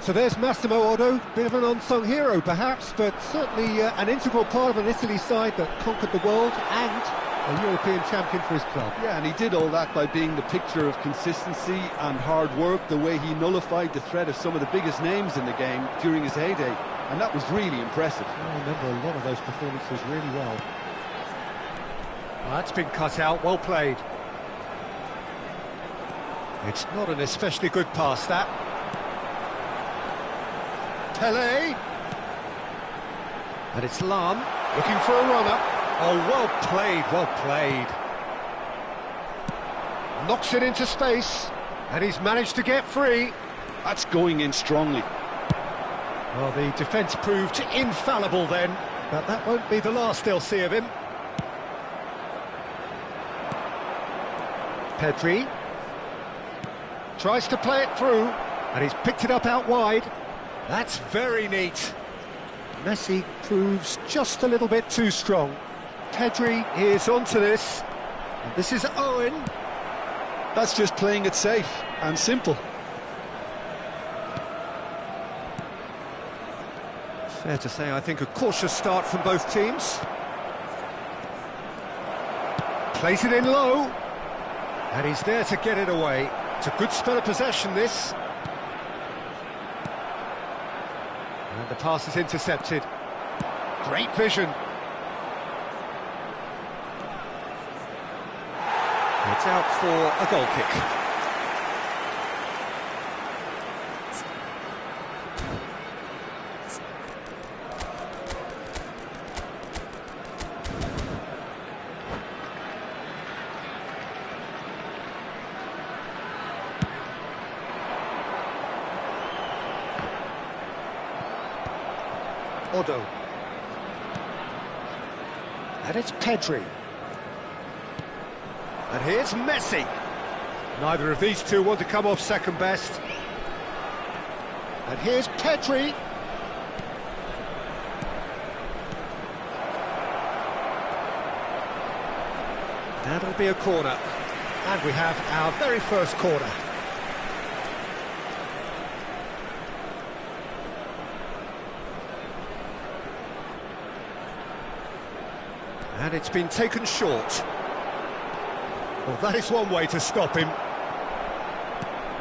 So there's Massimo Otto, bit of an unsung hero perhaps, but certainly an integral part of an Italy side that conquered the world and a European champion for his club. Yeah, and he did all that by being the picture of consistency and hard work, the way he nullified the threat of some of the biggest names in the game during his heyday, and that was really impressive. I remember a lot of those performances really well. That's been cut out, well played. It's not an especially good pass, that. Pele. And it's Lam, looking for a runner. Oh, well played, well played. Knocks it into space, and he's managed to get free. That's going in strongly. Well, the defence proved infallible then, but that won't be the last they'll see of him. Pedri tries to play it through, and he's picked it up out wide. That's very neat. Messi proves just a little bit too strong. Pedri is onto this, and this is Owen. That's just playing it safe and simple. Fair to say, I think a cautious start from both teams. Plays it in low, and he's there to get it away. It's a good spell of possession, this. And the pass is intercepted. Great vision. It's out for a goal kick. Otto. And it's Pedri. And here's Messi. Neither of these two want to come off second best. And here's Pedri. That'll be a corner. And we have our very first corner. And it's been taken short. Well, that is one way to stop him.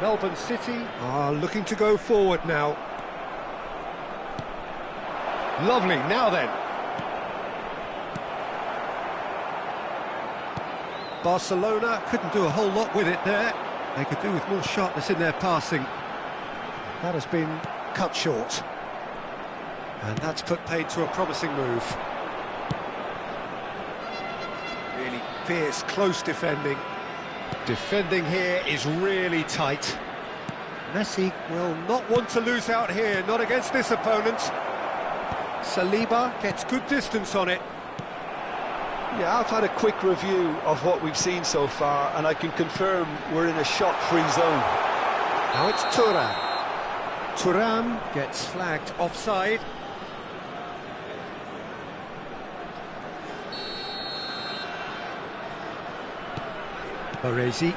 Melbourne City are looking to go forward now. Lovely, now then. Barcelona couldn't do a whole lot with it there. They could do with more sharpness in their passing. That has been cut short. And that's put paid to a promising move. Really fierce, close defending. Defending here is really tight. Messi will not want to lose out here, not against this opponent. Saliba gets good distance on it. Yeah, I've had a quick review of what we've seen so far, and I can confirm we're in a shot-free zone. Now it's Thuram. Thuram gets flagged offside. Baresi.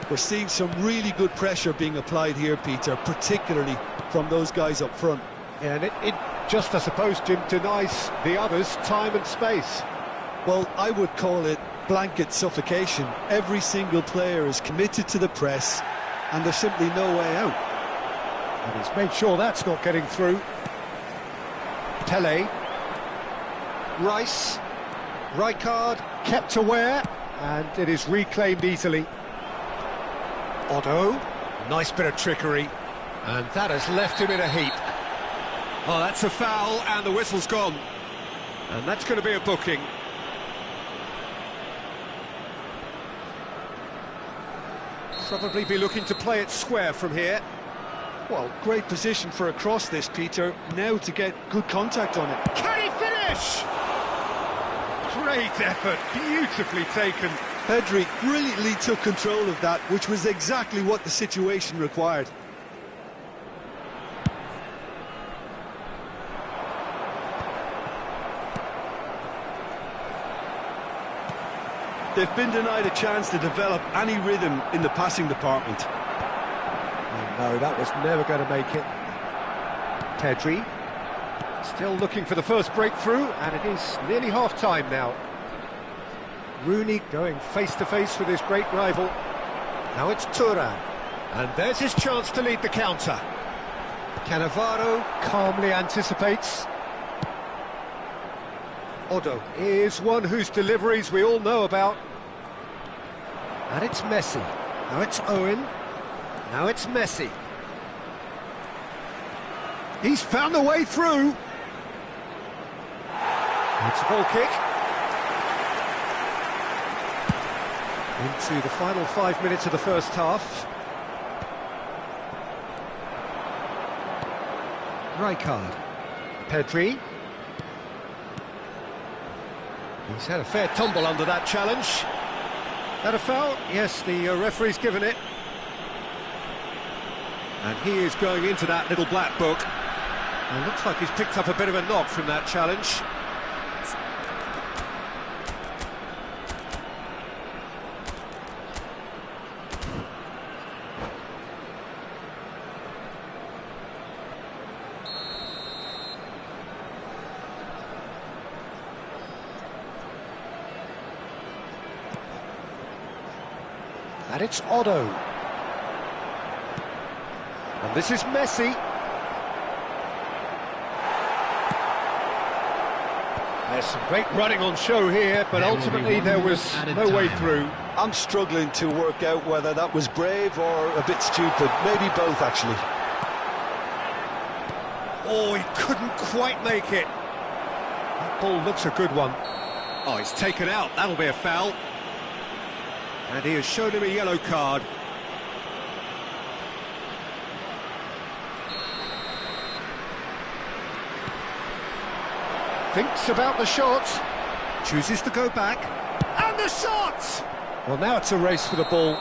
We're seeing some really good pressure being applied here, Peter, particularly from those guys up front. Yeah, and it just, I suppose, Jim, denies the others time and space. Well, I would call it blanket suffocation. Every single player is committed to the press, and there's simply no way out. And he's made sure that's not getting through. Pele. Rice. Rijkaard kept aware, and it is reclaimed easily. Otto. Nice bit of trickery. And that has left him in a heap. Oh, that's a foul, and the whistle's gone. And that's going to be a booking. Probably be looking to play it square from here. Well, great position for a cross this, Peter. Now to get good contact on it. Can he finish? Great effort, beautifully taken. Pedri brilliantly took control of that, which was exactly what the situation required. They've been denied a chance to develop any rhythm in the passing department. And No, that was never going to make it. Pedri, still looking for the first breakthrough, and it is nearly half-time now. Rooney going face-to-face with his great rival. Now it's Thuram, and there's his chance to lead the counter. Cannavaro calmly anticipates. Odo is one whose deliveries we all know about. And it's Messi. Now it's Owen. Now it's Messi. He's found the way through. It's a goal kick. Into the final 5 minutes of the first half. Rijkaard. Pedri. He's had a fair tumble under that challenge. Had a foul? Yes, the referee's given it. And he is going into that little black book. And looks like he's picked up a bit of a knock from that challenge. And it's Odo. And this is Messi. There's some great running on show here, but ultimately there was no way through. I'm struggling to work out whether that was brave or a bit stupid. Maybe both, actually. Oh, he couldn't quite make it. That ball looks a good one. Oh, he's taken out. That'll be a foul. And he has shown him a yellow card. Thinks about the shot. Chooses to go back. And the shot! Well, now it's a race for the ball.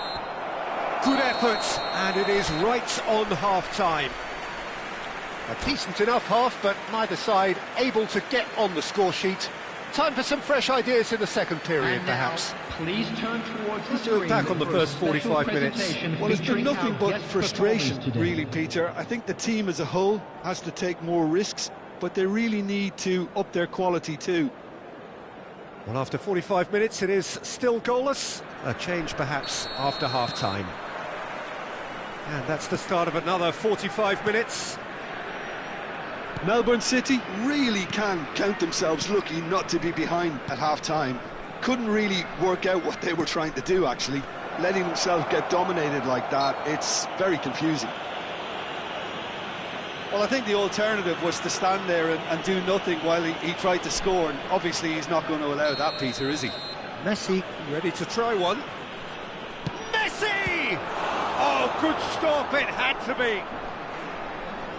Good effort, and it is right on half-time. A decent enough half, but neither side able to get on the score sheet. Time for some fresh ideas in the second period, perhaps. Please turn towards the screen. Back on the first 45 minutes. Well, it's been nothing but frustration, really, Peter. I think the team as a whole has to take more risks, but they really need to up their quality too. Well, after 45 minutes, it is still goalless. A change, perhaps, after half-time. And that's the start of another 45 minutes. Melbourne City really can count themselves lucky not to be behind at half-time. Couldn't really work out what they were trying to do, actually. Letting themselves get dominated like that, it's very confusing. Well, I think the alternative was to stand there and do nothing while he tried to score, and obviously he's not going to allow that, Peter, is he? Messi ready to try one. Messi! Oh, good stop, it had to be.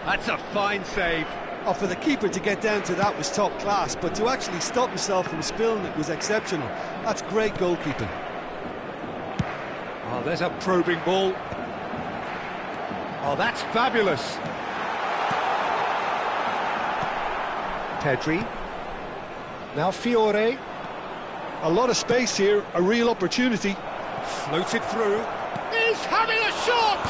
That's a fine save. Oh, for the keeper to get down to that was top class, but to actually stop himself from spilling it was exceptional. That's great goalkeeping. Oh, there's a probing ball. Oh, that's fabulous. Pedri. Now Fiore. A lot of space here, a real opportunity. Floated through. He's having a shot!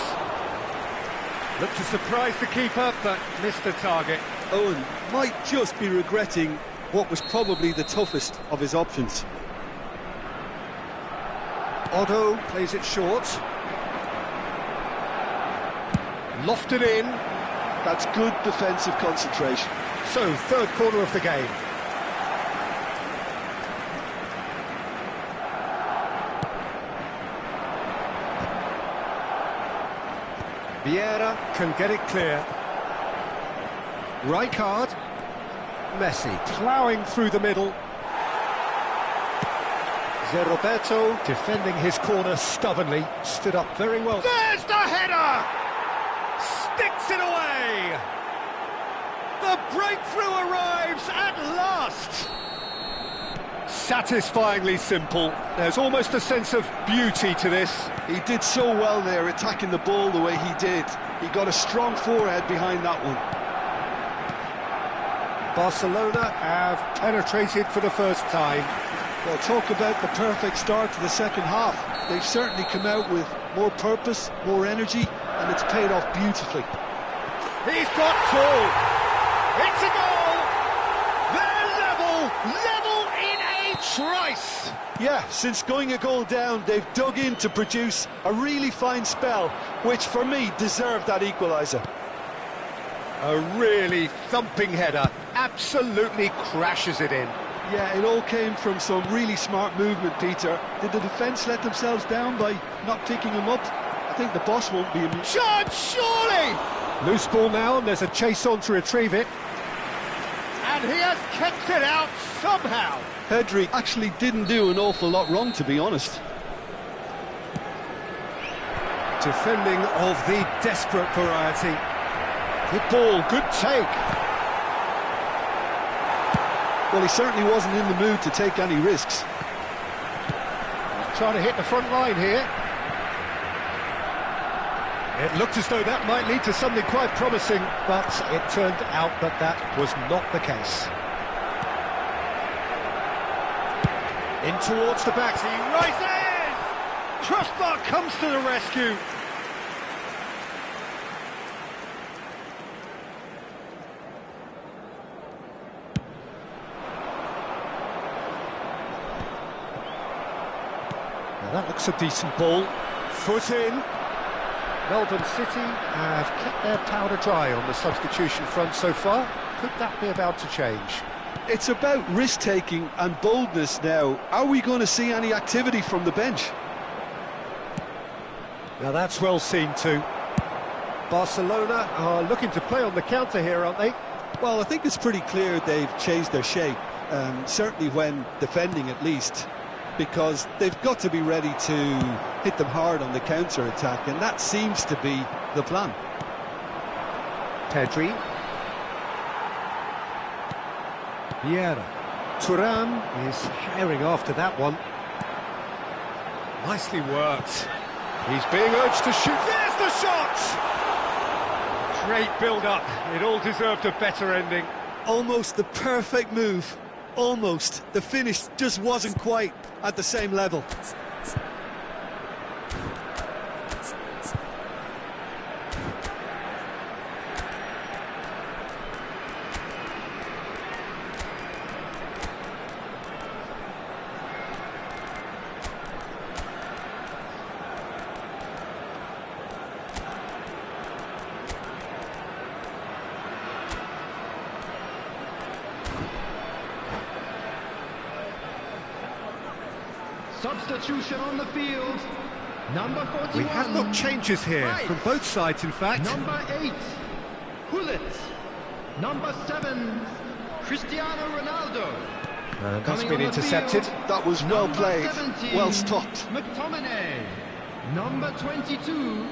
Looked to surprise the keeper, but missed the target. Owen might just be regretting what was probably the toughest of his options. Odo plays it short. Lofted in. That's good defensive concentration. So, third corner of the game. Vieira can get it clear. Rijkaard. Messi ploughing through the middle. Roberto defending his corner stubbornly. Stood up very well. There's the header! Sticks it away! The breakthrough arrives at last! Satisfyingly simple. There's almost a sense of beauty to this. He did so well there, attacking the ball the way he did. He got a strong forehead behind that one. Barcelona have penetrated for the first time. Well, talk about the perfect start to the second half. They've certainly come out with more purpose, more energy, and it's paid off beautifully. He's got two. It's a goal. They're level in a trice. Yeah, since going a goal down, they've dug in to produce a really fine spell, which for me deserved that equaliser. A really thumping header, absolutely crashes it in. Yeah, it all came from some really smart movement, Peter. Did the defence let themselves down by not picking him up? I think the boss won't be amused. Shot, surely! Loose ball now, and there's a chase on to retrieve it. And he has kept it out somehow. Pedri actually didn't do an awful lot wrong, to be honest. Defending of the desperate variety. Good ball, good take. Well, he certainly wasn't in the mood to take any risks. Trying to hit the front line here. It looked as though that might lead to something quite promising, but it turned out that that was not the case. In towards the back, he rises! Crossbar comes to the rescue. That looks a decent ball. Foot in. Melbourne City have kept their powder dry on the substitution front so far. Could that be about to change? It's about risk-taking and boldness now. Are we going to see any activity from the bench? Now that's well seen too. Barcelona are looking to play on the counter here, aren't they? Well, I think it's pretty clear they've changed their shape, certainly when defending at least, because they've got to be ready to hit them hard on the counter-attack, and that seems to be the plan. Pedri. Vieira. Thuram is herring after that one. Nicely worked. He's being urged to shoot. There's the shot! Great build-up. It all deserved a better ending. Almost the perfect move. Almost. The finish just wasn't quite at the same level. Substitution on the field. Number 41. We have got changes here from both sides, in fact. Number 8, Hullet. Number 7, Cristiano Ronaldo. And that's been intercepted. That was well played, 17, well stopped. McTominay. Number 22,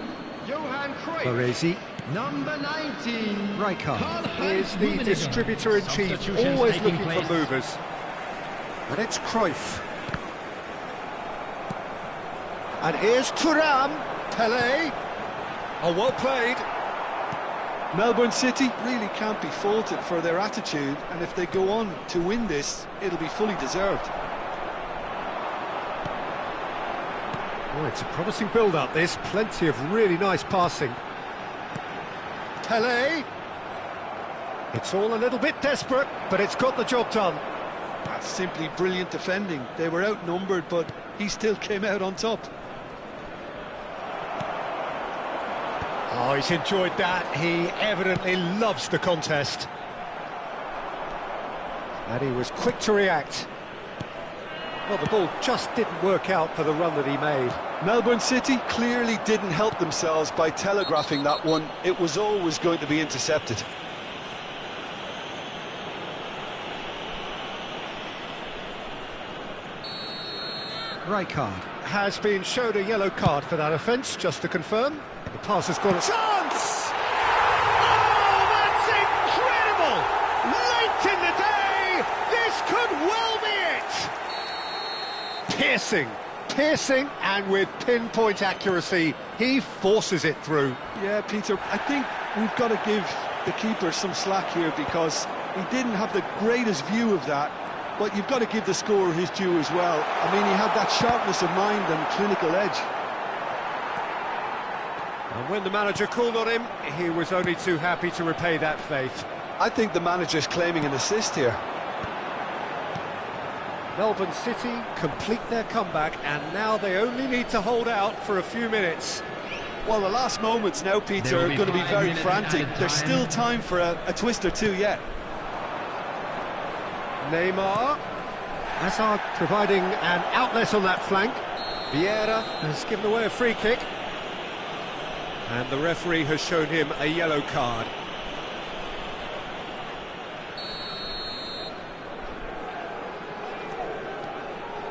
Johan Cruyff. Baresi. Number 19, Rijkaard is the distributor-in-chief, always looking for movers. And it's Cruyff. And here's Thuram. Pelé. Oh, well played. Melbourne City really can't be faulted for their attitude, and if they go on to win this, it'll be fully deserved. Oh, it's a promising build-up, this. Plenty of really nice passing. Pelé. It's all a little bit desperate, but it's got the job done. That's simply brilliant defending. They were outnumbered, but he still came out on top. Oh, he's enjoyed that. He evidently loves the contest. And he was quick to react. Well, the ball just didn't work out for the run that he made. Melbourne City clearly didn't help themselves by telegraphing that one. It was always going to be intercepted. Rijkaard has been showed a yellow card for that offence, just to confirm. The pass has got a chance! Oh, that's incredible! Late in the day, this could well be it! Piercing, and with pinpoint accuracy, he forces it through. Yeah, Peter, I think we've got to give the keeper some slack here, because he didn't have the greatest view of that. But you've got to give the scorer his due as well. I mean, he had that sharpness of mind and clinical edge. And when the manager called on him, he was only too happy to repay that faith. I think the manager's claiming an assist here. Melbourne City complete their comeback, and now they only need to hold out for a few minutes. Well, the last moments now, Peter, are going to be very frantic. There's still time for a twist or two yet. Neymar. Hazard providing an outlet on that flank. Vieira has given away a free kick. And the referee has shown him a yellow card.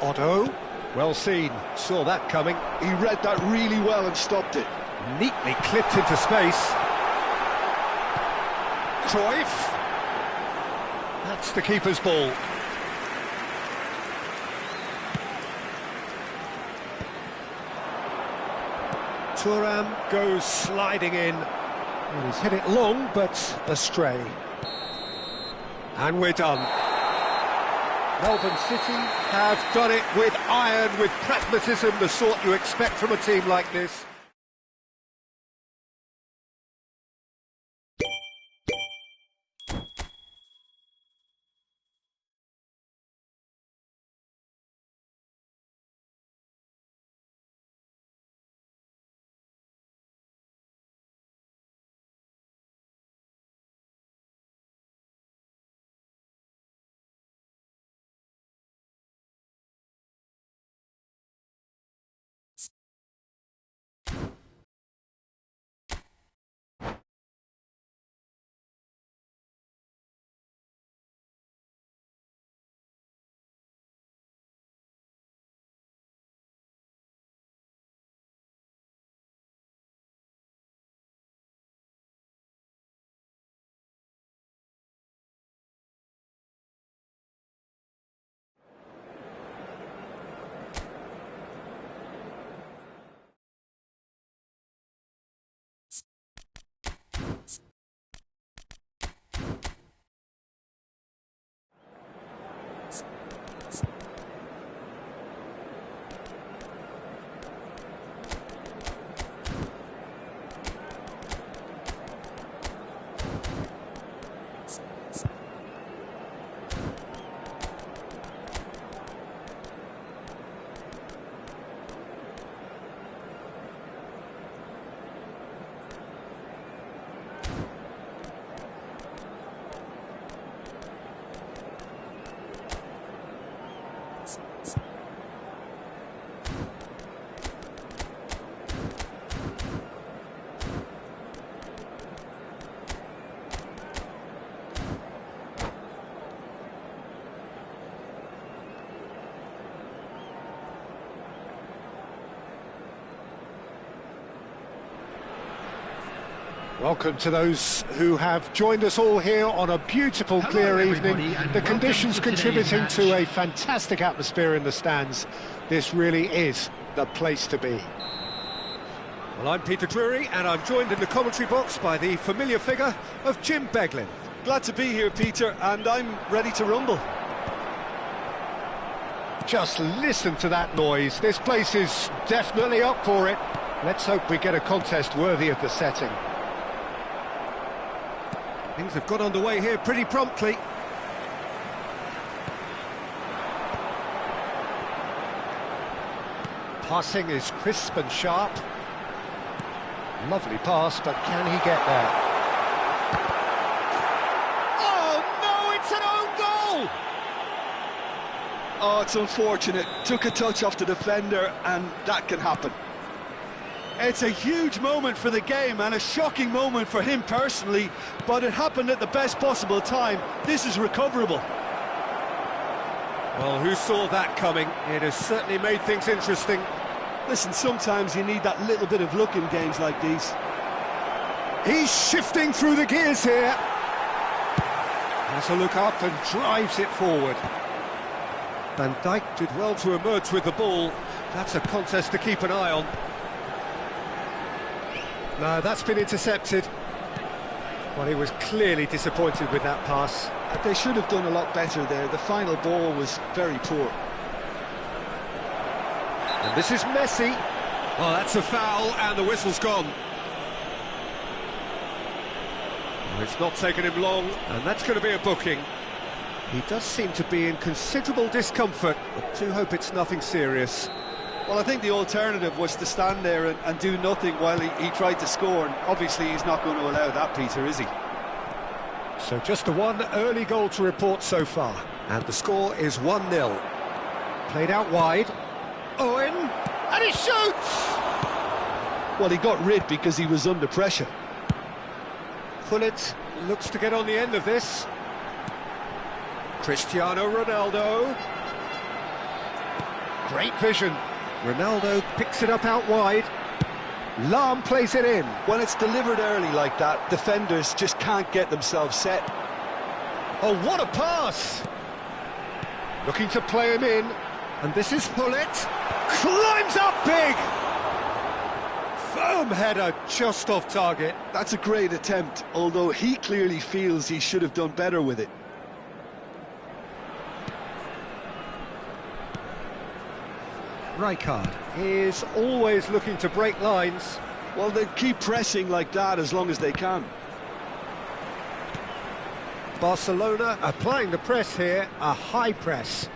Otto, well seen, saw that coming. He read that really well and stopped it. Neatly clipped into space. Cruyff. That's the keeper's ball. Thuram goes sliding in. Well, he's hit it long, but astray. And we're done. Melbourne City have done it with iron, with pragmatism, the sort you expect from a team like this. Welcome to those who have joined us all here on a beautiful, clear evening. The conditions contributing to a fantastic atmosphere in the stands. This really is the place to be. Well, I'm Peter Drury, and I'm joined in the commentary box by the familiar figure of Jim Beglin. Glad to be here, Peter, and I'm ready to rumble. Just listen to that noise. This place is definitely up for it. Let's hope we get a contest worthy of the setting. Things have got underway here pretty promptly. Passing is crisp and sharp. Lovely pass, but can he get there? Oh no, it's an own goal! Oh, it's unfortunate. Took a touch off the defender, and that can happen. It's a huge moment for the game and a shocking moment for him personally, but it happened at the best possible time. This is recoverable. Well, who saw that coming? It has certainly made things interesting. Listen, sometimes you need that little bit of luck in games like these. He's shifting through the gears here. Has a look up and drives it forward. Van Dijk did well to emerge with the ball. That's a contest to keep an eye on. No, that's been intercepted. Well, he was clearly disappointed with that pass. They should have done a lot better there. The final ball was very poor. And this is Messi. Well, that's a foul, and the whistle's gone. It's not taken him long, and that's going to be a booking. He does seem to be in considerable discomfort, but do hope it's nothing serious. Well, I think the alternative was to stand there and do nothing while he tried to score, and obviously he's not going to allow that, Peter, is he? So just the one early goal to report so far, and the score is 1-0. Played out wide. Owen, and he shoots! Well, he got rid because he was under pressure. Gullit looks to get on the end of this. Cristiano Ronaldo. Great vision. Ronaldo picks it up out wide. Lahm plays it in. When it's delivered early like that, defenders just can't get themselves set. Oh, what a pass! Looking to play him in. And this is Gullit. Climbs up big! Firm header just off target. That's a great attempt, although he clearly feels he should have done better with it. Rijkaard is always looking to break lines. Well, they keep pressing like that as long as they can. Barcelona applying the press here, a high press.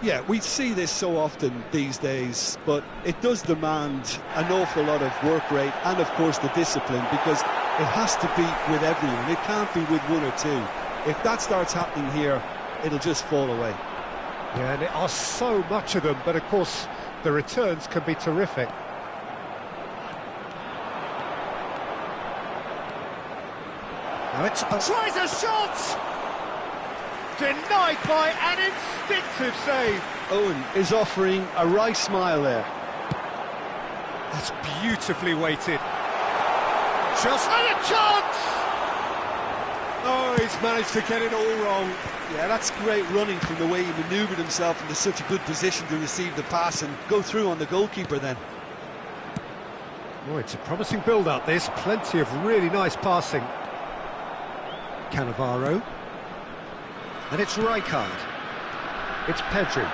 Yeah, we see this so often these days, but it does demand an awful lot of work rate and, of course, the discipline, because it has to be with everyone. It can't be with one or two. If that starts happening here, it'll just fall away. Yeah, and there are so much of them, but of course the returns can be terrific. Now it's tries a shot! Denied by an instinctive save. Owen is offering a wry smile there. That's beautifully weighted. Just and a chance! Oh, he's managed to get it all wrong. Yeah, that's great running from the way he manoeuvred himself into such a good position to receive the pass and go through on the goalkeeper then. Oh, it's a promising build-up, this. Plenty of really nice passing. Cannavaro. And it's Rijkaard. It's Pedri.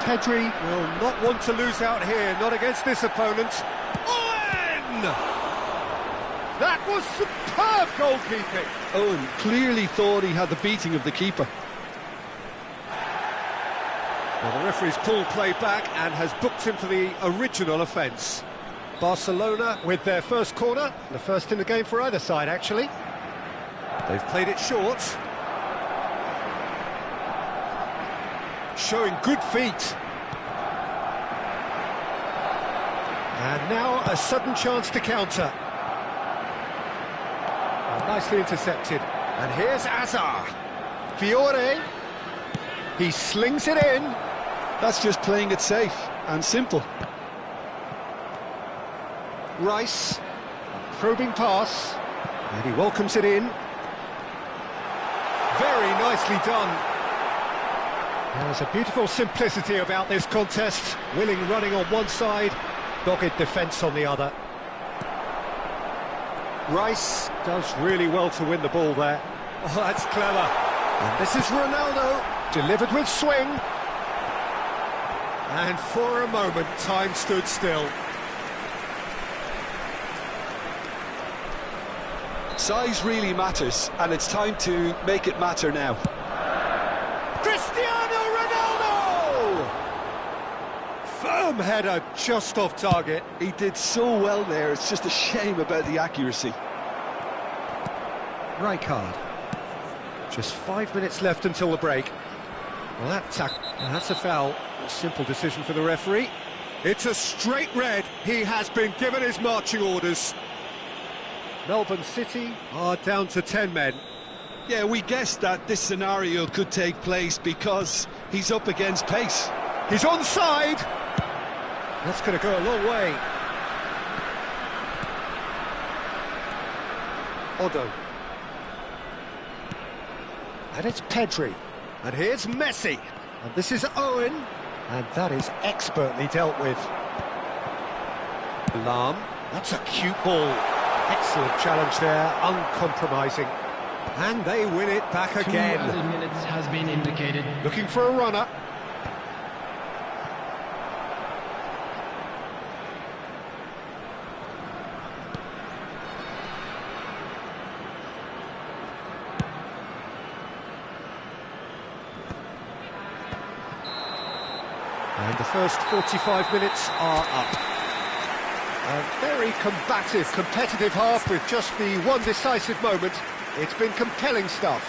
Pedri will not want to lose out here, not against this opponent. Owen! That was superb goalkeeping. Owen clearly thought he had the beating of the keeper. Well, the referee's pulled play back and has booked him for the original offence. Barcelona with their first corner, the first in the game for either side, actually. They've played it short. Showing good feet. And now a sudden chance to counter. Well, nicely intercepted. And here's Azar. Fiore. He slings it in. That's just playing it safe and simple. Rice. A probing pass. And he welcomes it in. Very nicely done. There's a beautiful simplicity about this contest. Willing running on one side, dogged defence on the other. Rice does really well to win the ball there. Oh, that's clever. And this is Ronaldo, delivered with swing. And for a moment, time stood still. Size really matters, and it's time to make it matter now. Cristiano Ronaldo! Firm header just off target. He did so well there, it's just a shame about the accuracy. Rijkaard. Just 5 minutes left until the break. Well, that's a foul. A simple decision for the referee. It's a straight red. He has been given his marching orders. Melbourne City are down to 10 men. Yeah, we guessed that this scenario could take place because he's up against pace. He's onside. That's going to go a long way. Odo. And it's Pedri. And here's Messi. And this is Owen. And that is expertly dealt with. Lahm. That's a cute ball. Excellent challenge there, uncompromising. And they win it back again. 2 added minutes has been indicated. Looking for a runner. the first 45 minutes are up. A very combative, competitive half with just the one decisive moment. It's been compelling stuff.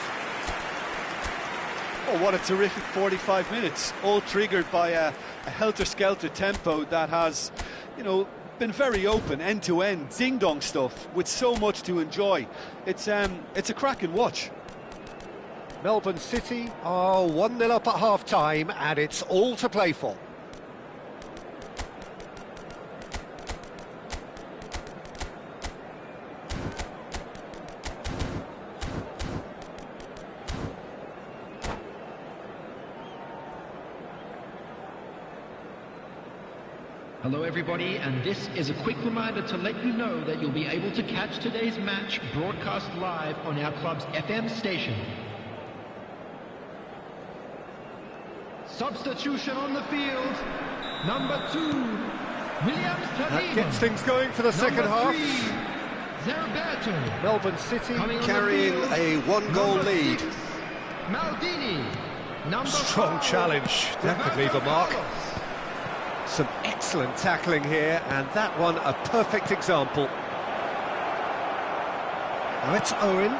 Oh, what a terrific 45 minutes, all triggered by a helter-skelter tempo that has, you know, been very open, end-to-end, ding-dong stuff, with so much to enjoy. It's a cracking watch. Melbourne City are 1-0 up at half-time, and it's all to play for. Hello everybody, and this is a quick reminder to let you know that you'll be able to catch today's match broadcast live on our club's FM station. Substitution on the field, number 2, Williams Tadima. That gets things going for the second half. Zerberto. Melbourne City Carrying a one-goal lead. 6, Maldini. Number Strong 5, challenge, that could leave a mark. Barros. Some excellent tackling here, and that one a perfect example. Now it's Owen.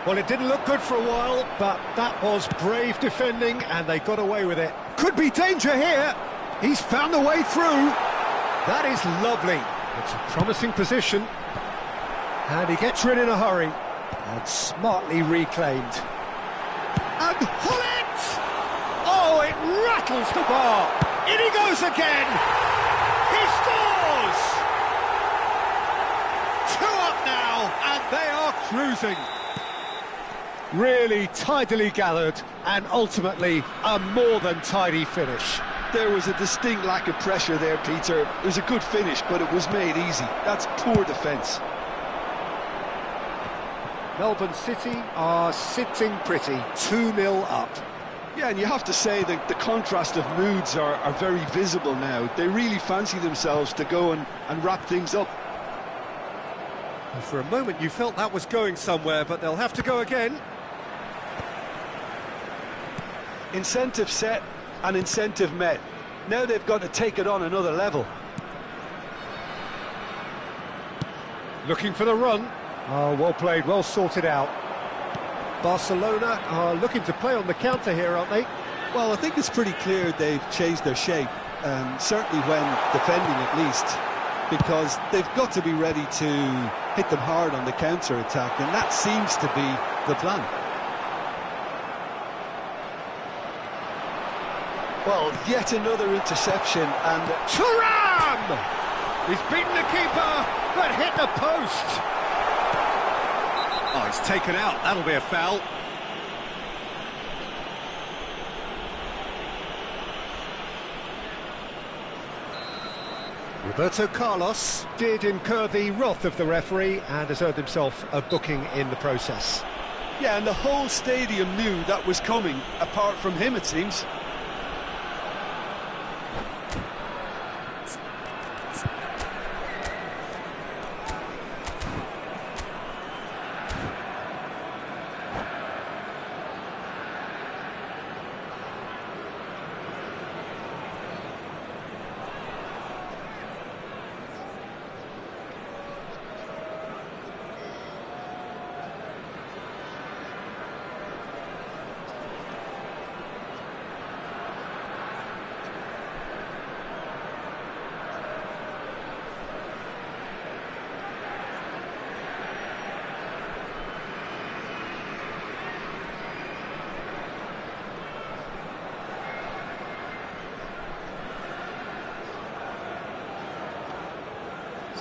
Well, it didn't look good for a while, but that was brave defending, and they got away with it. Could be danger here. He's found a way through. That is lovely. It's a promising position. And he gets rid in a hurry. And smartly reclaimed. And Hullet! Oh, it rattles the bar. In he goes again! He scores! 2 up now, and they are cruising. Really tidily gathered, and ultimately a more than tidy finish. There was a distinct lack of pressure there, Peter. It was a good finish, but it was made easy. That's poor defence. Melbourne City are sitting pretty, 2-0 up. Yeah, and you have to say that the contrast of moods are very visible now. They really fancy themselves to go and wrap things up. And for a moment you felt that was going somewhere, but they'll have to go again. Incentive set and incentive met. Now they've got to take it on another level. Looking for the run. Oh, well played, well sorted out. Barcelona are looking to play on the counter here, aren't they? Well, I think it's pretty clear they've changed their shape, certainly when defending at least, because they've got to be ready to hit them hard on the counter-attack, and that seems to be the plan. Well, yet another interception, and Thuram! He's beaten the keeper, but hit the post. Oh, he's taken out. That'll be a foul. Roberto Carlos did incur the wrath of the referee and has earned himself a booking in the process. yeah, and the whole stadium knew that was coming, apart from him, it seems.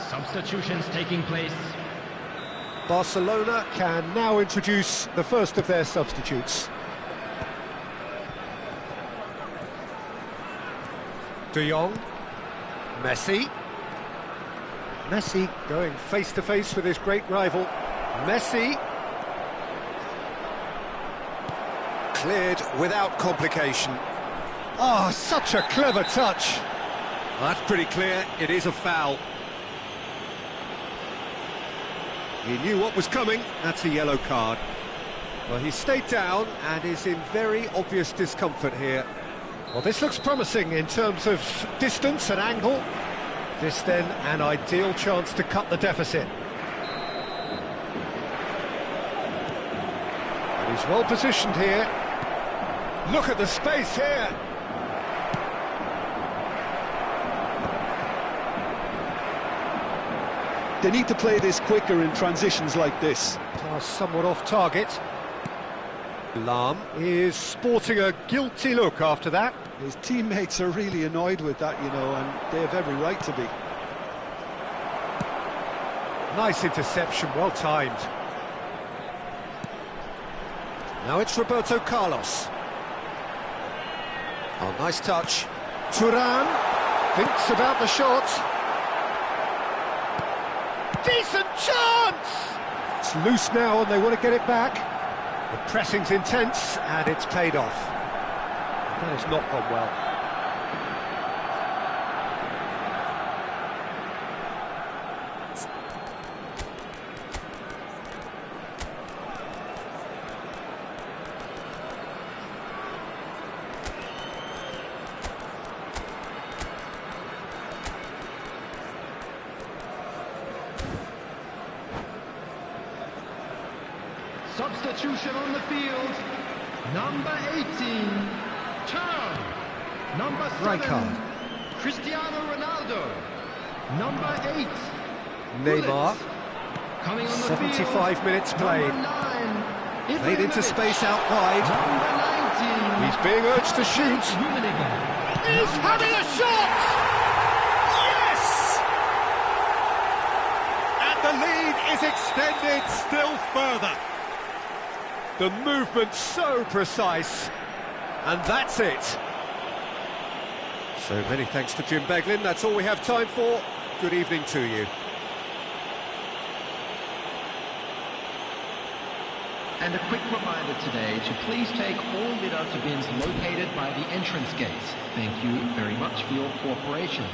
Substitutions taking place. Barcelona can now introduce the first of their substitutes. De Jong, Messi. Messi going face-to-face with his great rival. Messi. Cleared without complication. Oh, such a clever touch. Well, that's pretty clear, it is a foul. He knew what was coming, that's a yellow card. Well, he stayed down and is in very obvious discomfort here. Well, this looks promising in terms of distance and angle. This then an ideal chance to cut the deficit. And he's well positioned here. Look at the space here. They need to play this quicker in transitions like this. Pass somewhat off target. Lam is sporting a guilty look after that. His teammates are really annoyed with that, you know, and they have every right to be. Nice interception, well timed. Now it's Roberto Carlos. Oh, nice touch. Turan thinks about the shot. Decent chance! It's loose now and they want to get it back. The pressing's intense and it's paid off. That has not gone well. Substitution on the field. Number 18, Turn. Number 7, Rijkaard. Cristiano Ronaldo. Number 8, Neymar. coming on the 75 field. minutes played. Number 9, Played into space out wide. Number 19, He's being urged to shoot. Rummenigge. He's having a shot! Yes! And the lead is extended still further. The movement's so precise. And that's it. So many thanks to Jim Beglin. That's all we have time for. Good evening to you. And a quick reminder today to please take all litter to bins located by the entrance gates. Thank you very much for your cooperation.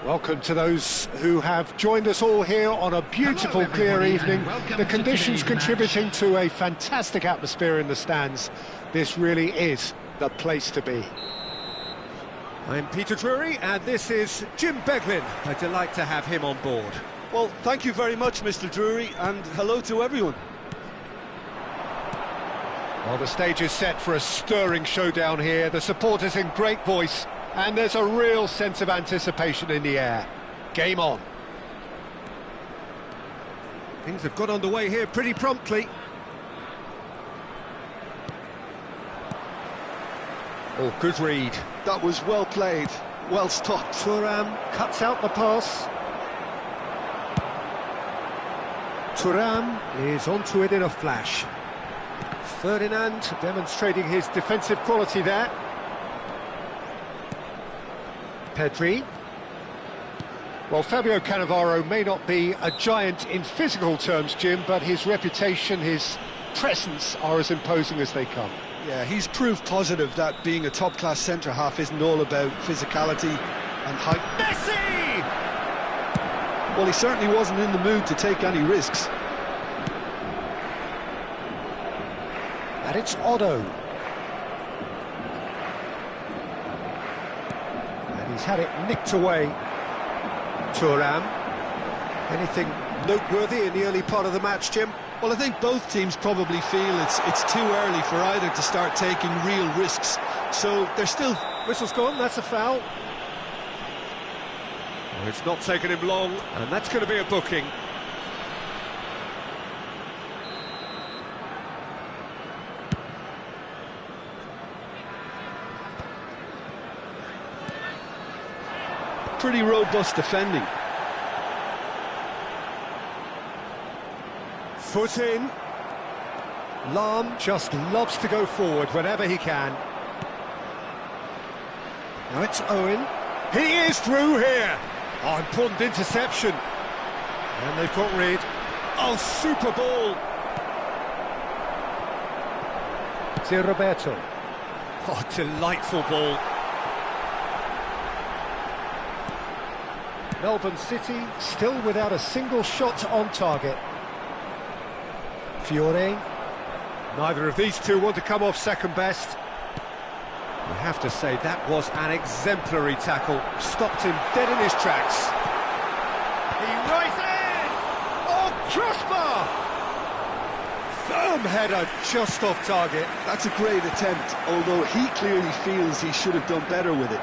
Welcome to those who have joined us all here on a beautiful, Hello, clear everybody, evening. and welcome The to conditions today's contributing match. to a fantastic atmosphere in the stands. This really is the place to be. I'm Peter Drury, and this is Jim Beglin. A delight to have him on board. Well, thank you very much, Mr. Drury, and hello to everyone. Well, the stage is set for a stirring showdown here. The supporters in great voice, and there's a real sense of anticipation in the air. Game on. Things have got underway here pretty promptly. Oh, good read. That was well played. well stopped. Thuram cuts out the pass. Thuram is onto it in a flash. Ferdinand demonstrating his defensive quality there. Pedri. Well, Fabio Cannavaro may not be a giant in physical terms, Jim, but his reputation, his presence are as imposing as they come. Yeah, he's proof positive that being a top-class centre-half isn't all about physicality and height. Messi! Well, he certainly wasn't in the mood to take any risks. And it's Otto. And he's had it nicked away. Thuram. Anything noteworthy in the early part of the match, Jim? Well, I think both teams probably feel it's too early for either to start taking real risks. So they're still... Whistle's gone, that's a foul. Well, it's not taken him long, and that's going to be a booking. Pretty robust defending. Foot in. Lahm just loves to go forward whenever he can. Now it's Owen. He is through here. Oh, important interception. And they've got rid. Oh, super ball. Zé Roberto. Oh, delightful ball. Melbourne City still without a single shot on target. Fiore. Neither of these two want to come off second best. You have to say that was an exemplary tackle. Stopped him dead in his tracks. He races! Oh, crossbar! Firm header just off target. That's a great attempt, although he clearly feels he should have done better with it.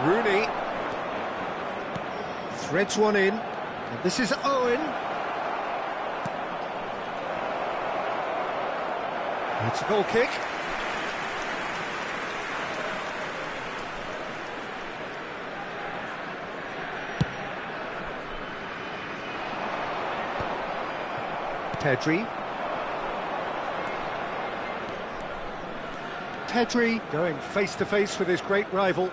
Rooney threads one in, and this is Owen. It's a goal kick. Pedri. Pedri going face-to-face with his great rival.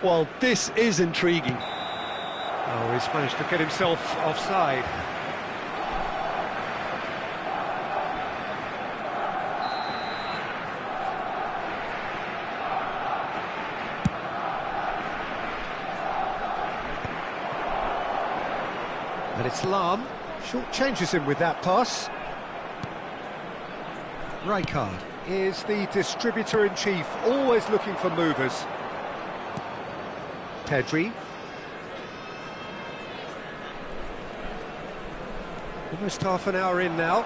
Well, this is intriguing. Oh, he's managed to get himself offside. And it's Lahm. Short changes him with that pass. Rijkaard is the distributor-in-chief, always looking for movers. Pedri. Almost half an hour in now.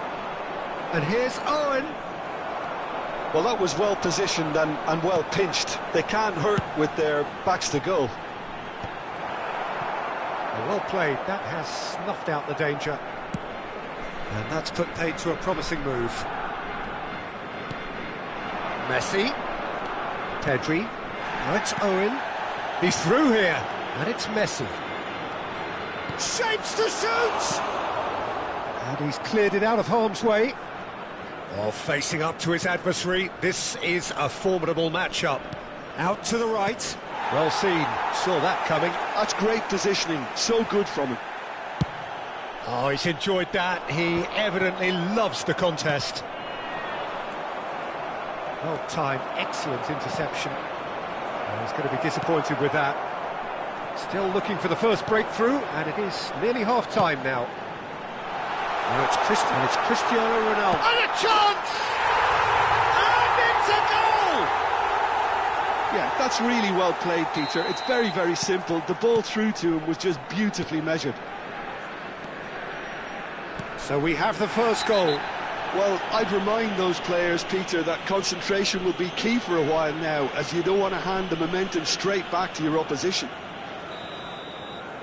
And here's Owen. Well, that was well positioned and well pinched. They can't hurt with their backs to goal. Well played. That has snuffed out the danger. And that's put paid to a promising move. Messi. Pedri. Now it's Owen. He's through here. And it's Messi. Shapes to shoot! And he's cleared it out of harm's way. Oh, facing up to his adversary. This is a formidable matchup. Out to the right. Well seen. Saw that coming. That's great positioning. So good from him. Oh, he's enjoyed that. He evidently loves the contest. Well timed, excellent interception. Oh, he's going to be disappointed with that. Still looking for the first breakthrough, and it is nearly half-time now. Now it's Cristiano Ronaldo. And a chance! And it's a goal! Yeah, that's really well played, Peter. It's very, very simple. The ball through to him was just beautifully measured. So we have the first goal. Well, I'd remind those players, Peter, that concentration will be key for a while now, as you don't want to hand the momentum straight back to your opposition.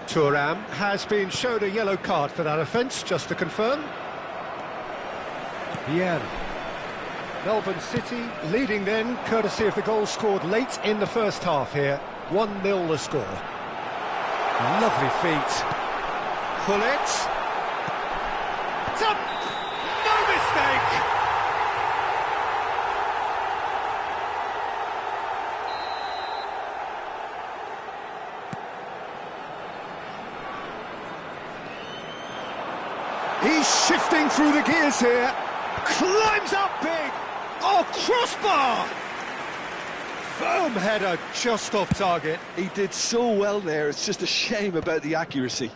Thuram has been shown a yellow card for that offence, just to confirm. Pierre. Melbourne City leading then, courtesy of the goal scored late in the first half here. 1-0 the score. Lovely feet. Pull it. It's up! No mistake! He's shifting through the gears here. Climbs up big. Oh, crossbar! Firm header just off target. He did so well there, it's just a shame about the accuracy.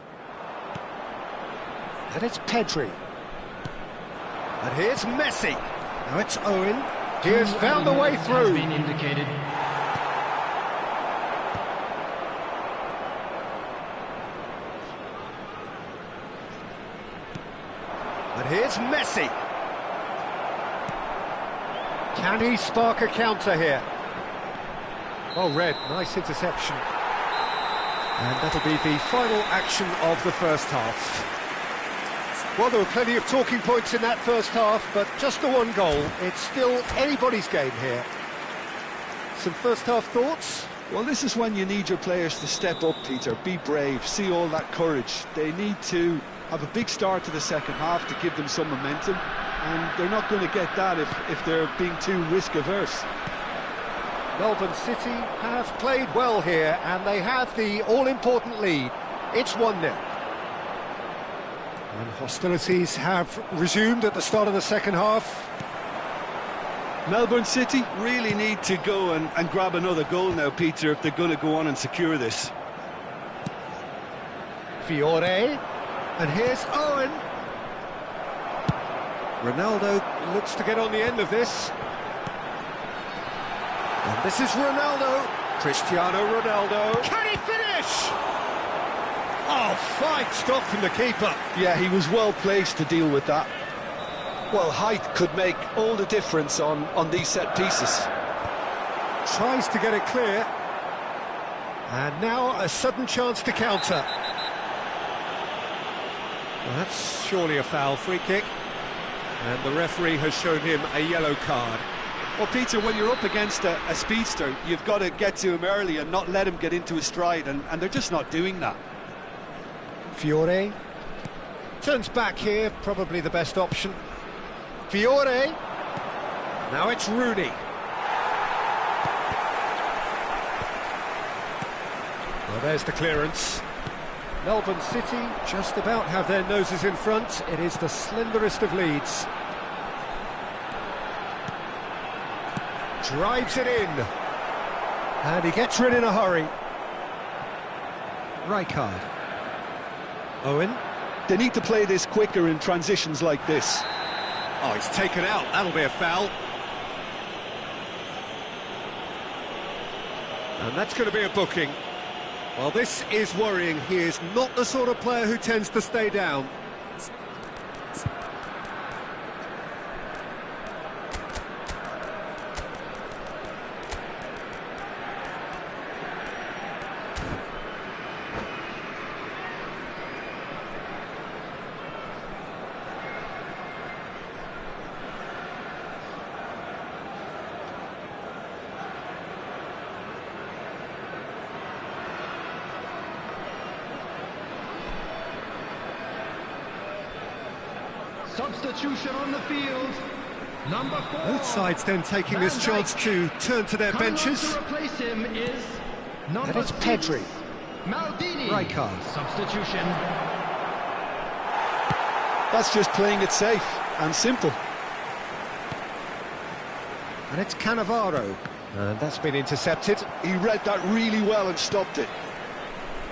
And it's Pedri. And here's Messi. Now it's Owen. He has found a way through. Has been indicated. And here's Messi. Can he spark a counter here? Oh, red, nice interception. And that'll be the final action of the first half. Well, there were plenty of talking points in that first half, but just the one goal. It's still anybody's game here. Some first half thoughts? Well, this is when you need your players to step up, Peter. Be brave, see all that courage. They need to have a big start to the second half to give them some momentum, and they're not going to get that if they're being too risk-averse. Melbourne City have played well here, and they have the all-important lead. It's 1-0. And hostilities have resumed at the start of the second half. Melbourne City really need to go and grab another goal now, Peter, if they're going to go on and secure this. Fiore, and here's Owen. Ronaldo looks to get on the end of this. And this is Ronaldo. Cristiano Ronaldo. Can he finish? Oh, fine stop from the keeper. Yeah, he was well placed to deal with that. Well, height could make all the difference on these set pieces. Tries to get it clear. And now a sudden chance to counter. Well, that's surely a foul, free kick. And the referee has shown him a yellow card. Well, Peter, when you're up against a speedster, you've got to get to him early and not let him get into his stride, and they're just not doing that. Fiore turns back here, probably the best option. Fiore. Now it's Rooney. Well, there's the clearance. Melbourne City just about have their noses in front. It is the slenderest of leads. Drives it in. And he gets rid in a hurry. Rijkaard. Owen. They need to play this quicker in transitions like this. Oh, he's taken out. That'll be a foul. And that's going to be a booking. Well, this is worrying. He is not the sort of player who tends to stay down. Substitution on the field. Number 4. Both sides then taking this chance to turn to their benches. To replace him is number And it's Pedri. Maldini. Rijkaard. Substitution. That's just playing it safe and simple. And it's Cannavaro. And that's been intercepted. He read that really well and stopped it.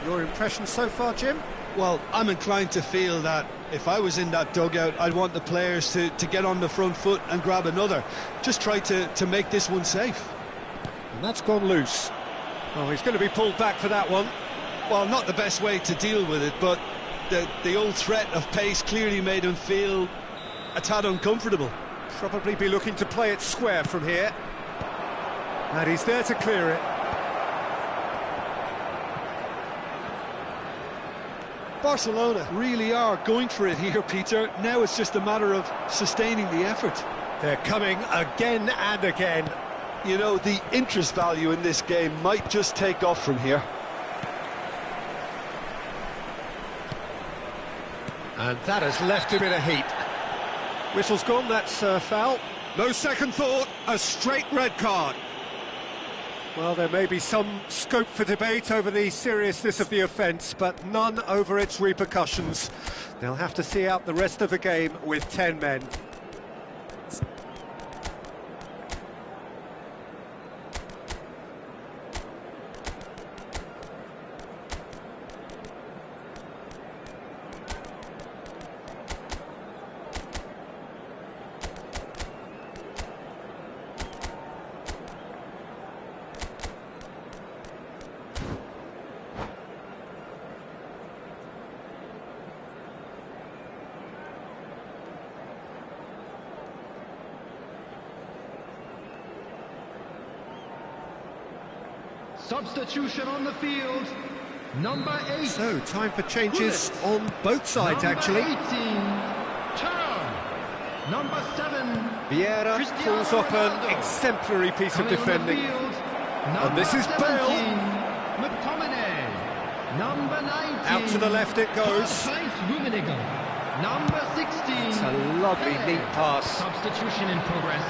Your impression so far, Jim? Well, I'm inclined to feel that if I was in that dugout, I'd want the players to get on the front foot and grab another. Just try to make this one safe. And that's gone loose. Oh, he's going to be pulled back for that one. Well, not the best way to deal with it, but the old threat of pace clearly made him feel a tad uncomfortable. Probably be looking to play it square from here. And he's there to clear it. Barcelona really are going for it here, Peter. Now it's just a matter of sustaining the effort. They're coming again and again. You know, the interest value in this game might just take off from here. And that has left him in a heap. Whistle's gone, that's foul. No second thought, a straight red card. Well, there may be some scope for debate over the seriousness of the offence, but none over its repercussions. They'll have to see out the rest of the game with 10 men. Substitution on the field, number 8. So, time for changes on both sides, actually. Number 18, turn. Number 7, Vieira pulls off an exemplary piece of defending. And this is Bale. McTominay. Number 19. Out to the left it goes. Number 16. It's a lovely, neat pass. Substitution in progress.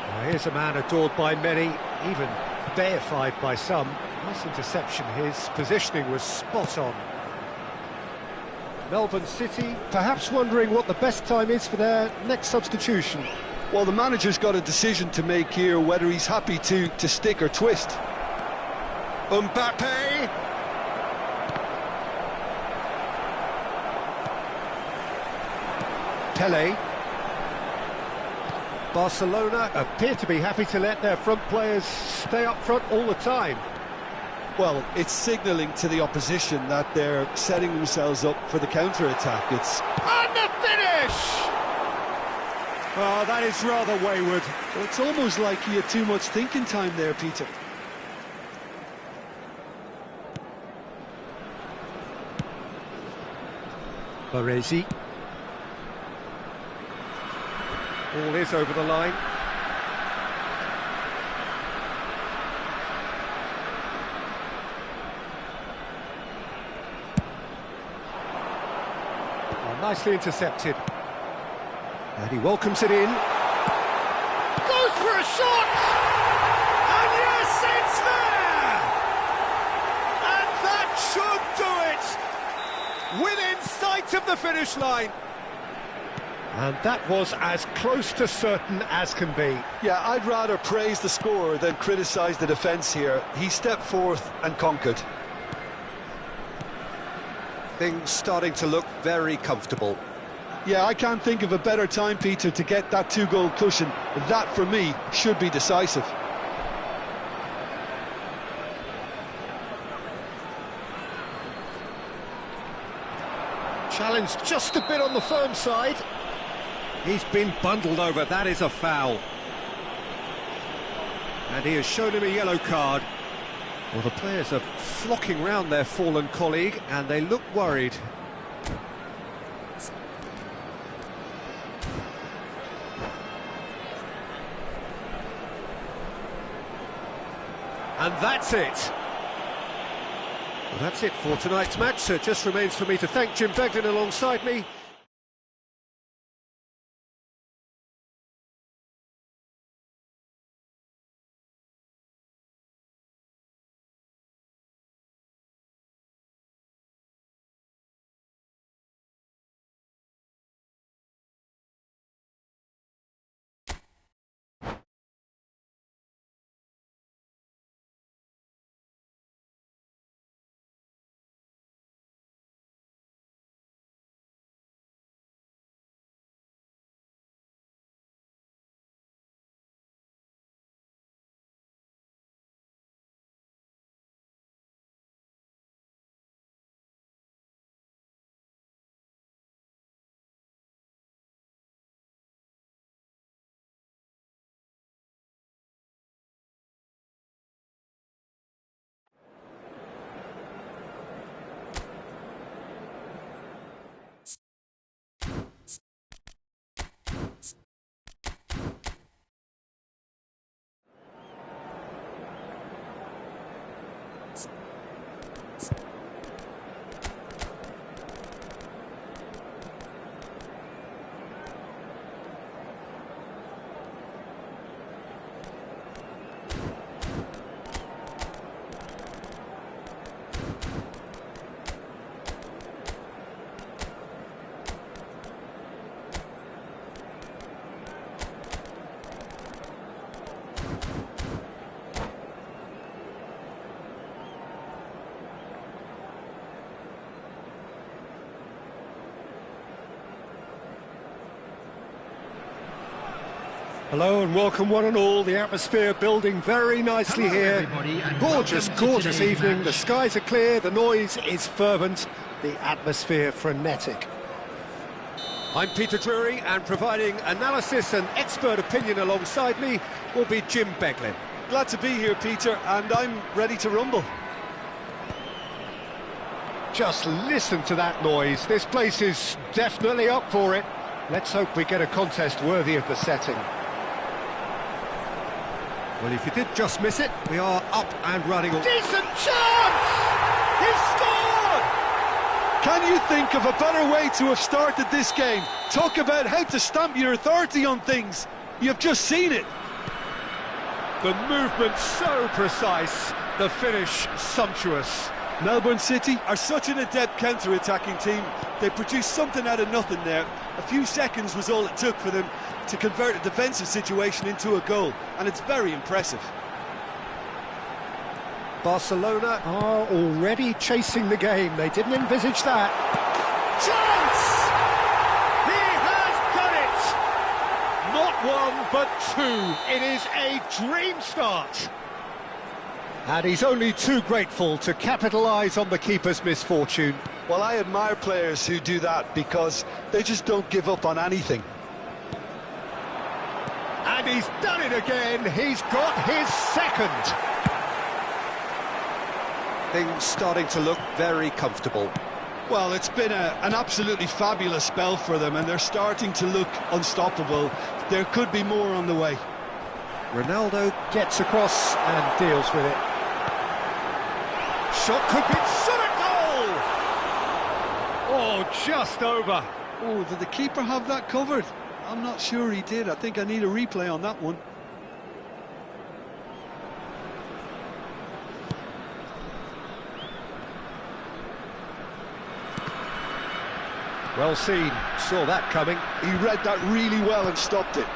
Now, here's a man adored by many, even deified by some. Nice interception, his positioning was spot on. Melbourne City perhaps wondering what the best time is for their next substitution. Well, the manager's got a decision to make here, whether he's happy to stick or twist. Mbappe! Pele. Barcelona appear to be happy to let their front players stay up front all the time. Well, it's signalling to the opposition that they're setting themselves up for the counter-attack. It's... And the finish! Oh, that is rather wayward. Well, it's almost like he had too much thinking time there, Peter. Baresi. Ball is over the line. Oh, nicely intercepted. And he welcomes it in. Goes for a shot! And yes, it's there! And that should do it! Within sight of the finish line. And that was as close to certain as can be. Yeah, I'd rather praise the scorer than criticise the defence here. He stepped forth and conquered. Things starting to look very comfortable. Yeah, I can't think of a better time, Peter, to get that 2-goal cushion. That, for me, should be decisive. Challenge just a bit on the firm side. He's been bundled over, that is a foul. And he has shown him a yellow card. Well, the players are flocking round their fallen colleague and they look worried. And that's it. Well, that's it for tonight's match, so it just remains for me to thank Jim Begden alongside me. Hello and welcome one and all. The atmosphere building very nicely Hello, here. everybody, and Gorgeous, welcome to gorgeous today's evening. match. The skies are clear, the noise is fervent, the atmosphere frenetic. I'm Peter Drury, and providing analysis and expert opinion alongside me will be Jim Beglin. Glad to be here, Peter, and I'm ready to rumble. Just listen to that noise. This place is definitely up for it. Let's hope we get a contest worthy of the setting. Well, if you did just miss it, we are up and running. Decent chance! He scored! Can you think of a better way to have started this game? Talk about how to stamp your authority on things. You've just seen it. The movement so precise, the finish sumptuous. Melbourne City are such an adept counter-attacking team. They produced something out of nothing there. A few seconds was all it took for them to convert a defensive situation into a goal, and it's very impressive. Barcelona are already chasing the game. They didn't envisage that. Chance! He has done it! Not one, but two. It is a dream start. And he's only too grateful to capitalise on the keeper's misfortune. Well, I admire players who do that because they just don't give up on anything. And he's done it again. He's got his second. Things starting to look very comfortable. Well, it's been an absolutely fabulous spell for them, and they're starting to look unstoppable. There could be more on the way. Ronaldo gets across and deals with it. Shot could be shot at goal! Oh, just over. Oh, did the keeper have that covered? I'm not sure he did. I think I need a replay on that one. Well seen, saw that coming. He read that really well and stopped it.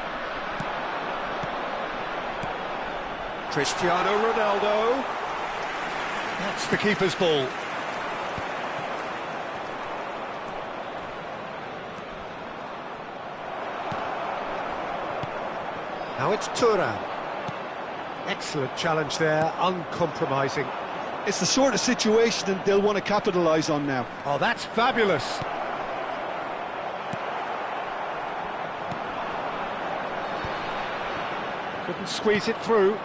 Cristiano Ronaldo. That's the keeper's ball. Now it's Thuram. Excellent challenge there, uncompromising. It's the sort of situation that they'll want to capitalise on now. Oh, that's fabulous. Couldn't squeeze it through.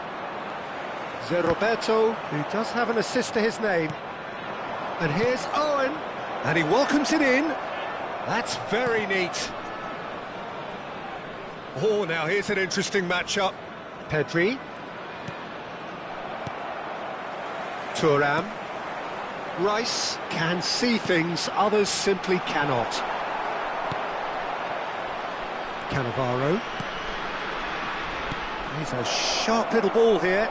Zé Roberto, who does have an assist to his name. And here's Owen, and he welcomes it in. That's very neat. Oh, now here's an interesting matchup. Pedri. Thuram. Rice can see things others simply cannot. Cannavaro. He's a sharp little ball here.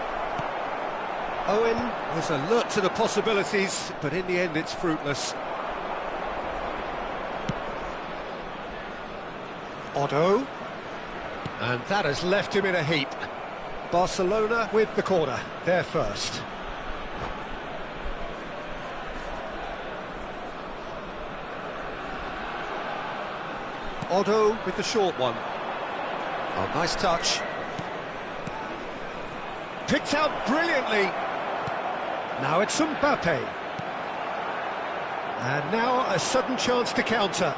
Owen was alert to the possibilities, but in the end it's fruitless. Otto. And that has left him in a heap. Barcelona with the corner, they're first. Otto with the short one. Oh, nice touch. Picked out brilliantly. Now it's Mbappe. And now a sudden chance to counter.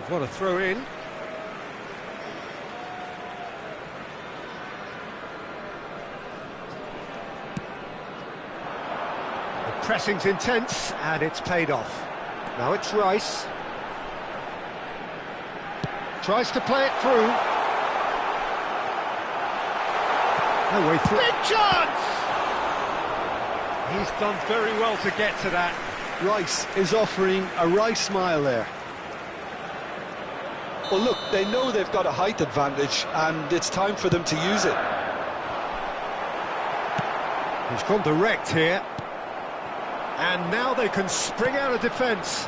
What a throw in. The pressing's intense and it's paid off. Now it's Rice. Tries to play it through. No way through. Big chance! He's done very well to get to that. Rice is offering a Rice smile there. Well, look, they know they've got a height advantage, and it's time for them to use it. He's gone direct here. And now they can spring out of defence.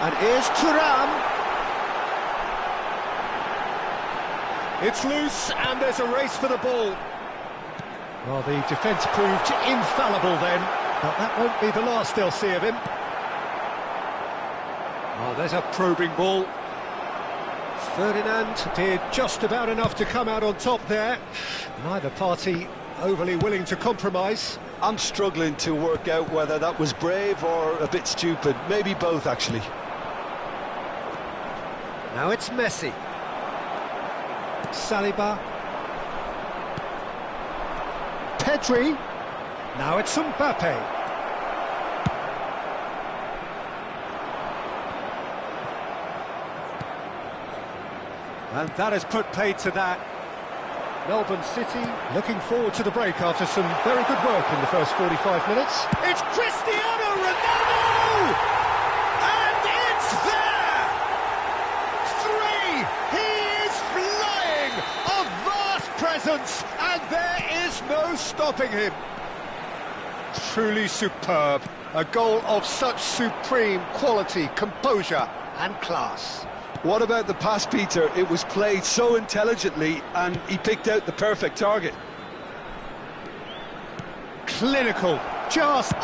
And here's Thuram. It's loose, and there's a race for the ball. Well, the defence proved infallible then, but that won't be the last they'll see of him. Oh, there's a probing ball. Ferdinand did just about enough to come out on top there. Neither party overly willing to compromise. I'm struggling to work out whether that was brave or a bit stupid. Maybe both, actually. Now it's Messi. Saliba. Pedri. Now it's Mbappe. And that has put paid to that. Melbourne City looking forward to the break after some very good work in the first 45 minutes. It's Cristiano Ronaldo! And it's there! 3! He is flying! A vast presence, and there is no stopping him. Truly superb. A goal of such supreme quality, composure and class. What about the pass, Peter? It was played so intelligently and he picked out the perfect target. Clinical, just in!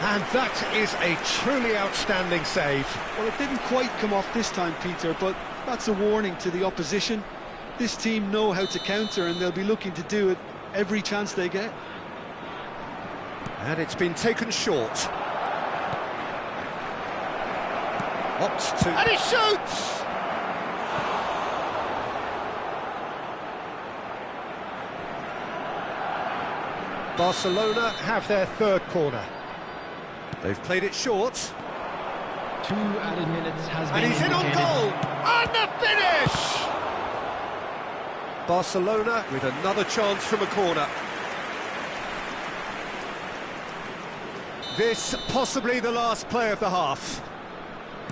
And that is a truly outstanding save. Well, it didn't quite come off this time, Peter, but that's a warning to the opposition. This team know how to counter and they'll be looking to do it every chance they get. And it's been taken short. Opts to... And he shoots! Barcelona have their third corner. They've played it short. 2 added minutes has been And he's in on goal! And the finish! Barcelona with another chance from a corner. This possibly the last play of the half.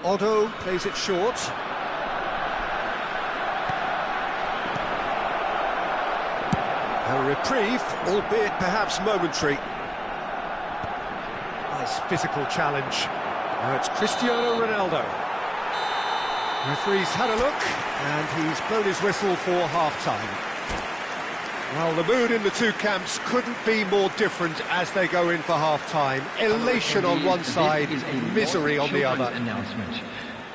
Otto plays it short. A reprieve, albeit perhaps momentary. Nice physical challenge. Now it's Cristiano Ronaldo. Referee's had a look, and he's blown his whistle for half-time. Well, the mood in the two camps couldn't be more different as they go in for half-time. Elation on one side, misery on the other.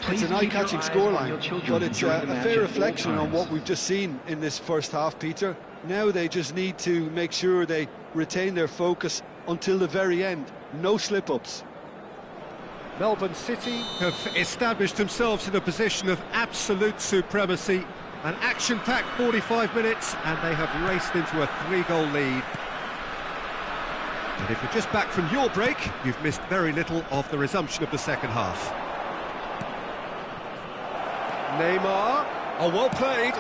It's an eye-catching scoreline, but it's a fair reflection on what we've just seen in this first half, Peter. Now they just need to make sure they retain their focus until the very end. No slip-ups. Melbourne City have established themselves in a position of absolute supremacy. An action-packed 45 minutes, and they have raced into a 3-goal lead. And if you're just back from your break, you've missed very little of the resumption of the second half. Neymar, oh, well played.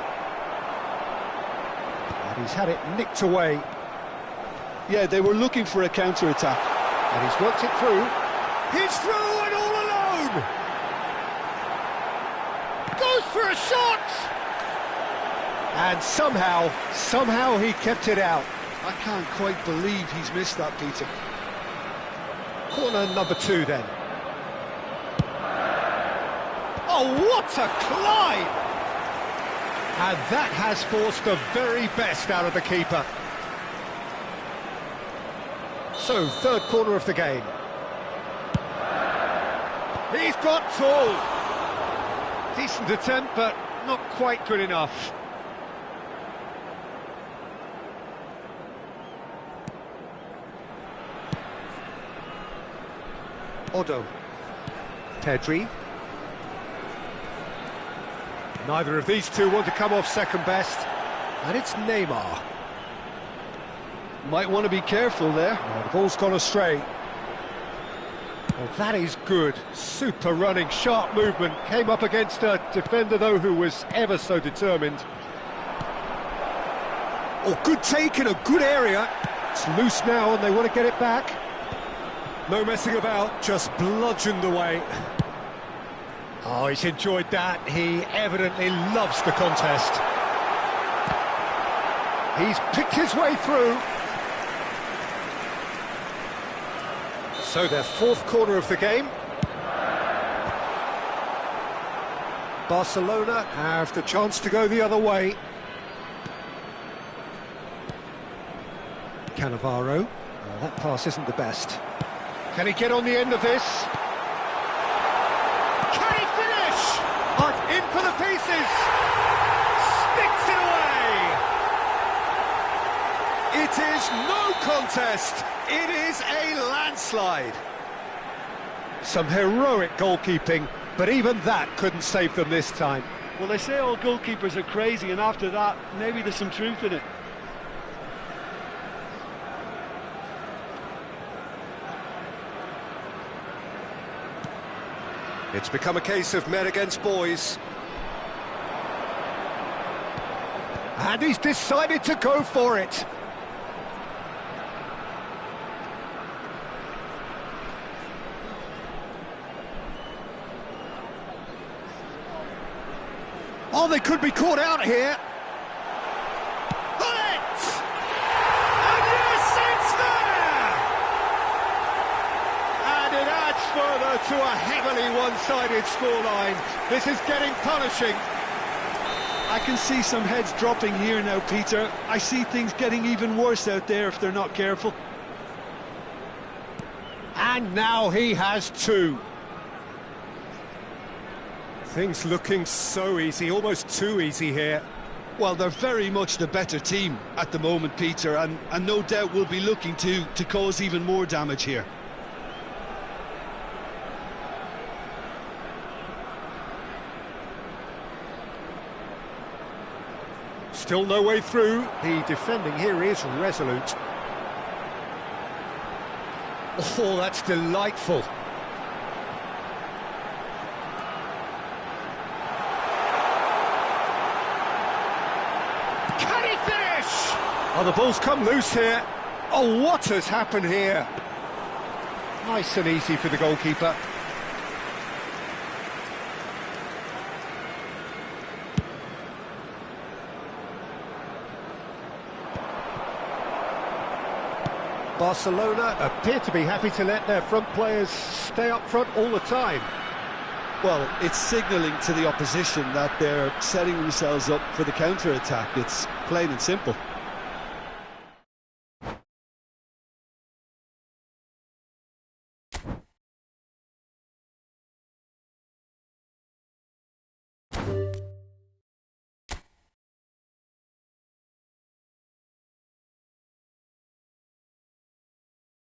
And he's had it nicked away. Yeah, they were looking for a counter-attack. And he's worked it through. He's through and all alone! Goes for a shot! And somehow he kept it out. I can't quite believe he's missed that, Peter. Corner number 2 then. Oh, what a climb! And that has forced the very best out of the keeper. So, third corner of the game. He's got tall. Decent attempt, but not quite good enough. Otto. Pedri. Neither of these two want to come off second best. And it's Neymar. Might want to be careful there. Oh, the ball's gone astray. Well, that is good. Super running, sharp movement. Came up against a defender, though, who was ever so determined. Oh, good take in a good area. It's loose now, and they want to get it back. No messing about, just bludgeoned away. Oh, he's enjoyed that. He evidently loves the contest. He's picked his way through. So their fourth corner of the game. Barcelona have the chance to go the other way. Cannavaro. Well, that pass isn't the best. Can he get on the end of this? Can he finish? But in for the pieces. Sticks it away. It is no contest. It is a landslide. Some heroic goalkeeping, but even that couldn't save them this time. Well, they say all goalkeepers are crazy, and after that, maybe there's some truth in it. It's become a case of men against boys. And he's decided to go for it. Oh, they could be caught out here. Bullet! And yes, it's there! And it adds further to a heavily one-sided scoreline. This is getting punishing. I can see some heads dropping here now, Peter. I see things getting even worse out there if they're not careful. And now he has two. Things looking so easy, almost too easy here. Well, they're very much the better team at the moment, Peter, and no doubt will be looking to cause even more damage here. Still no way through. The defending here is resolute. Oh, that's delightful. Can he finish? Oh, the ball's come loose here. Oh, what has happened here? Nice and easy for the goalkeeper. Barcelona appear to be happy to let their front players stay up front all the time. Well, it's signalling to the opposition that they're setting themselves up for the counter-attack. It's plain and simple.